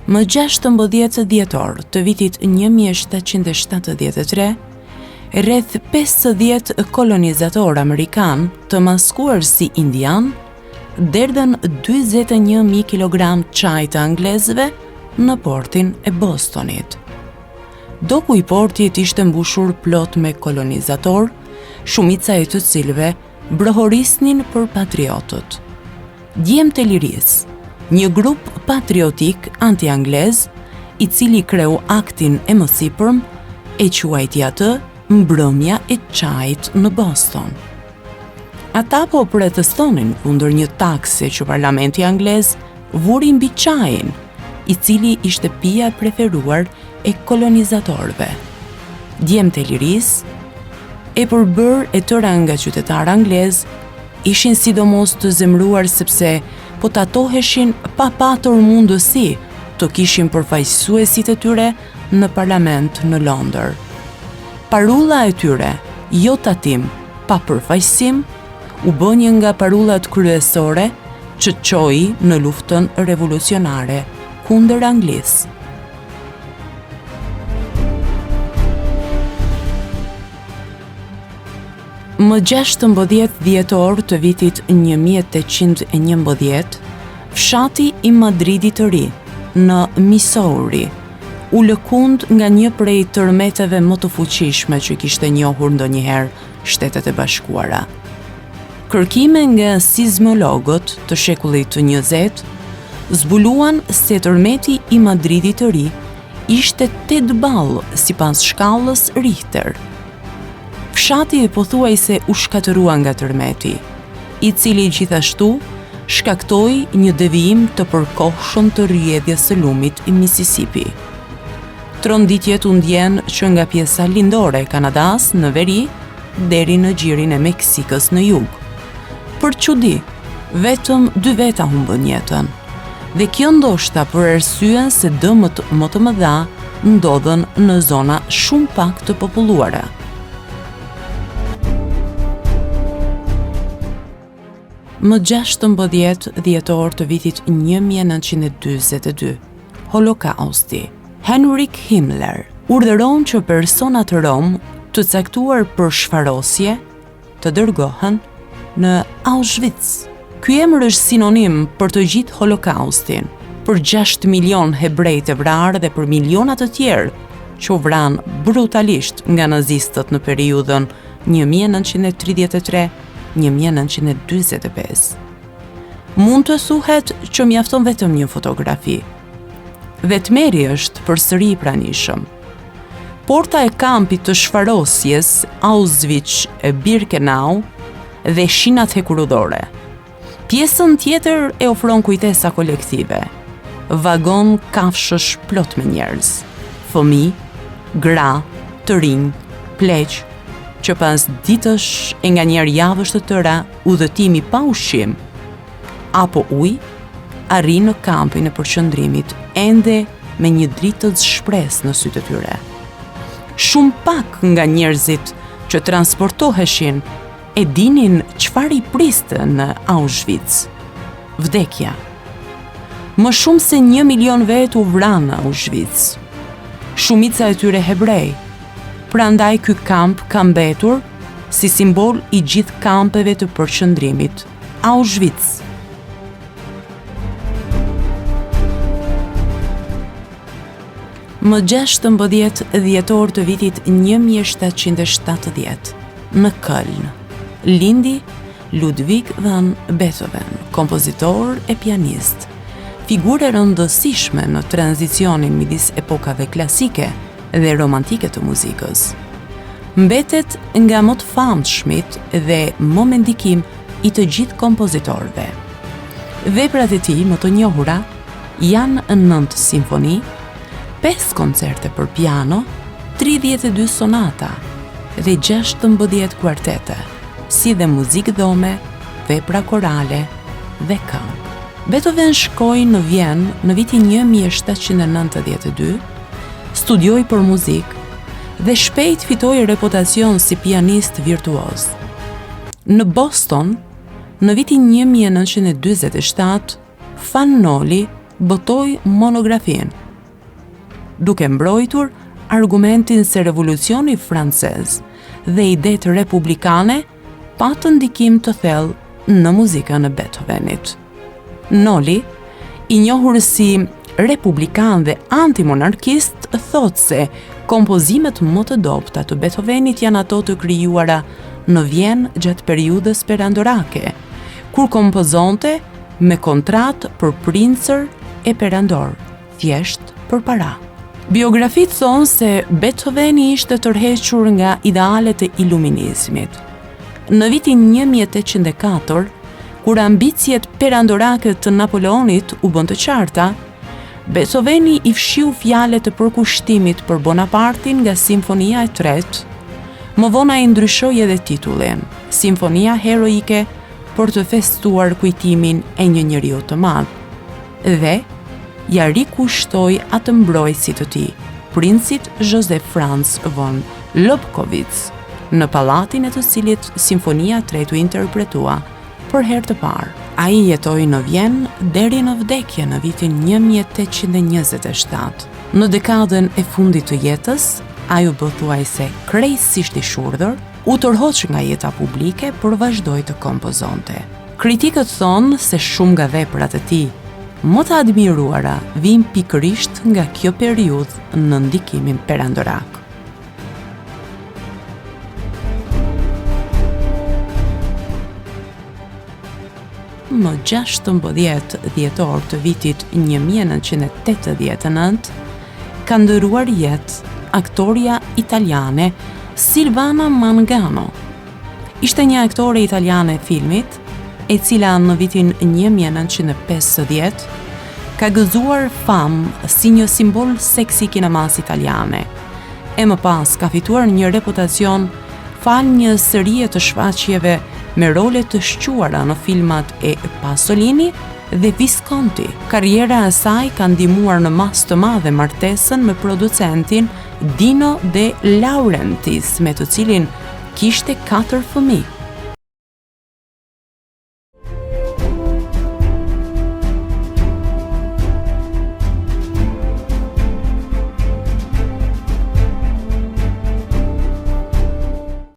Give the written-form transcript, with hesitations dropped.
Më 16 dhjetor të vitit 1773, rreth 50 kolonizator amerikan të maskuar si indian derdhën 41.000 kg çaj të anglezëve në portin e Bostonit. Doku i portit ishte mbushur plot me kolonizator, shumica e të cilëve brohorisnin për patriotët. Djemtë e Lirisë, një grup patriotik anti-anglez, i cili kreu aktin e mësipërm, e quajti atë mbrëmja e çajit në Boston. Ata po protestonin kundër një takse që parlamenti anglez vuri mbi çajin, i cili ishte pija e preferuar e kolonizatorëve. Djemtë e Lirisë, e përbër e tëra nga qytetarë anglez, ishin sidomos të zemruar sepse po tatoheshin pa patur mundësi të kishin përfaqësuesit e tyre në parlament në Londër. Parulla e tyre, jo tatim, pa përfaqësim, u bë një nga parullat kryesore që çoi në luftën revolucionare kundër Anglisë. Më 16 dhjetor të vitit 1811, fshati i Madridit të ri, në Missouri, u lëkund nga një prej tërmeteve më të fuqishme që kishte njohur ndonjëherë Shtetet e Bashkuara. Kërkime nga sismologët të shekullit të 20 zbuluan se tërmeti i Madridit të ri ishte 8 ballë sipas shkallës Richter. Fshati e pothuajse u shkatërua nga tërmeti, i cili gjithashtu shkaktoi një devijim të përkohshëm të rrjedhjes së lumit i Mississippi. Tronditjet u ndjen që nga pjesa lindore e Kanadas në veri deri në gjirin e Meksikës në jug. Për çudi, vetëm 2 veta humbën jetën, dhe kjo ndoshta për arsyen se dëmët më të mëdha ndodhen në zona shumë pak të populluara. Më 16 dhjetor të vitit 1942, Holokausti. Heinrich Himmler urdhëron që persona të Rom të caktuar për shfarosje të dërgohen në Auschwitz. Ky emër është sinonim për të gjithë Holokaustin, për 6 milion hebrej të vrarë dhe për miliona të tjerë që u vranë brutalisht nga nazistët në periudhën 1933-1945. Mund të thuhet që mjafton vetëm një fotografi. Vetmeri është përsëri i pranishëm. Porta e kampit të shfarosjes Auschwitz-Birkenau dhe shinat hekurudore. Pjesën tjetër e ofron kujtesa kolektive. Vagon kafshësh plot me njerëz, fëmijë, gra, të rinj, pleq, që pas ditësh e nga njerë javësh të tëra udhëtimi pa ushqim apo ujë, arrin në kampin e përqendrimit ende me një dritë të shpresë në sytë të tyre. Shumë pak nga njerëzit që transportoheshin e dinin çfarë i priste në Auschwitz. Vdekja. Më shumë se 1 milion vetë u vranë në Auschwitz. Shumica e tyre hebrej. Prandaj ky kamp ka mbetur si simbol i gjithë kampeve të përqendrimit Auschwitz. Më 16 dhjetor të vitit 1770, në Köln, lindi Ludwig van Beethoven, kompozitor e pianist, figure rëndësishme në tranzicionin midis epokave klasike dhe romantike të muzikës. Mbetet nga më të famshmit dhe më me ndikim i të gjithë kompozitorëve. Veprat e tij më të njohura janë 9 simfoni, 5 koncerte për piano, 32 sonata dhe 16 kuartete, si dhe muzikë dhome, vepra korale dhe këngë. Beethoven shkoi në Vjenë në vitin 1792, studioi për muzikë dhe shpejt fitoi reputacion si pianist virtuoz. Në Boston, në vitin 1947, Fan Noli botoi monografin, duke mbrojtur argumentin se revolucioni francez dhe idetë republikane patën ndikim të thellë në muzikën e Beethovenit. Noli, i njohur si republikan dhe antimonarkist, thotë se kompozimet më të dobta të Beethovenit janë ato të krijuara në Vjenë gjatë periudhës perandorake, kur kompozonte me kontratë për princër e perandor, thjesht për para. Biografitë thonë se Beethoveni ishte tërhequr nga idealet e iluminizmit. Në vitin 1804, kur ambicjet perandorake të Napoleonit u bën të qarta, Beethoveni i fshiu fjalët e përkushtimit për Bonapartin nga Simfonia e Tretë. Më vonë ai ndryshoi edhe titullin, Simfonia Heroike, për të festuar kujtimin e një njeriu të madh. Dhe ja rikushtoi atë mbrojtësit të tij, princit Joseph Franz von Lobkowitz, në pallatin e të cilit Simfonia e Tretë u interpretua për herë të parë. Ai jetoi në Vjenë deri në vdekje në vitin 1827. Në dekadën e fundit të jetës, ai u bë thuajse krejtësisht i shurdhër, u tërhoq nga jeta publike por vazhdoi të kompozonte. Kritikët thonë se shumë nga veprat e tij më të admiruara vijnë pikërisht nga kjo periudhë në ndikimin perandorak. Më 16 dhjetor të vitit 1989, ka ndëruar jetë aktoria italiane Silvana Mangano. Ishte një aktore italiane e filmit, e cila në vitin 1950 ka gëzuar famë si një simbol seksi kinemas italiane. E më pas ka fituar një reputacion fal një serie të shfaqjeve me role të shquara në filmat e Pasolini dhe Visconti. Karriera e saj ka ndihmuar në mas të madhe martesën me producentin Dino De Laurentiis, me të cilin kishte 4 fëmijë.